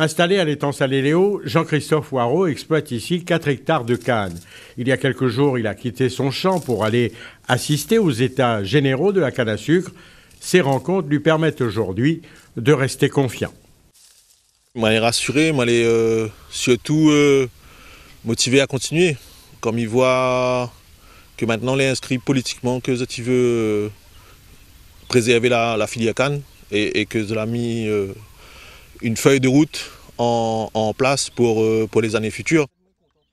Installé à l'étang Salé-Léo, Jean-Christophe Waro exploite ici 4 hectares de canne. Il y a quelques jours, il a quitté son champ pour aller assister aux états généraux de la canne à sucre. Ces rencontres lui permettent aujourd'hui de rester confiant. Je suis rassuré, je suis surtout motivé à continuer. Comme il voit que maintenant il est inscrit politiquement, que tu veux préserver la filière canne et que je l'ai mis une feuille de route en place pour les années futures.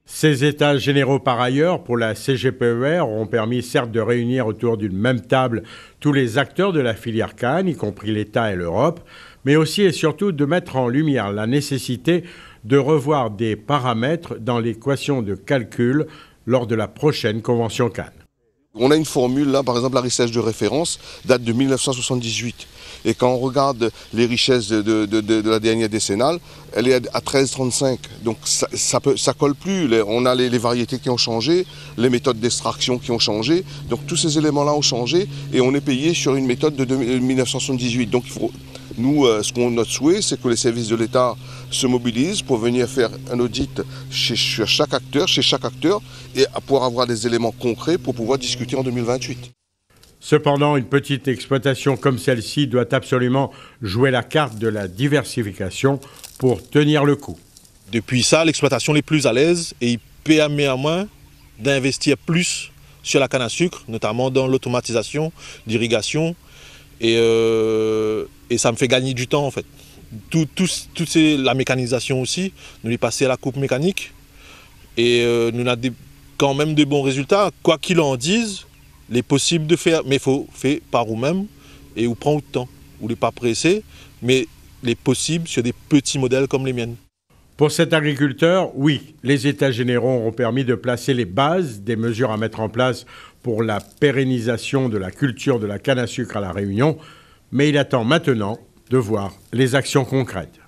Ces états généraux par ailleurs pour la CGPER ont permis certes de réunir autour d'une même table tous les acteurs de la filière canne, y compris l'État et l'Europe, mais aussi et surtout de mettre en lumière la nécessité de revoir des paramètres dans l'équation de calcul lors de la prochaine convention canne. On a une formule là, par exemple la richesse de référence date de 1978. Et quand on regarde les richesses de la dernière décennale, elle est à 13,35. Donc ça colle plus. On a les variétés qui ont changé, les méthodes d'extraction qui ont changé. Donc tous ces éléments-là ont changé et on est payé sur une méthode de 1978. Donc notre souhait, c'est que les services de l'État se mobilisent pour venir faire un audit chez chaque acteur et pour avoir des éléments concrets pour pouvoir discuter en 2028. Cependant, une petite exploitation comme celle-ci doit absolument jouer la carte de la diversification pour tenir le coup. Depuis ça, l'exploitation est plus à l'aise et il permet à moi d'investir plus sur la canne à sucre, notamment dans l'automatisation, l'irrigation, et ça me fait gagner du temps en fait. La mécanisation aussi, nous est passé à la coupe mécanique et nous avons quand même de bons résultats, quoi qu'il en dise. Les possibles de faire, mais il faut faire par vous-même et vous prend de temps. Vous n'êtes pas pressé, mais les possibles sur des petits modèles comme les miennes. Pour cet agriculteur, oui, les états généraux ont permis de placer les bases des mesures à mettre en place pour la pérennisation de la culture de la canne à sucre à La Réunion, mais il attend maintenant de voir les actions concrètes.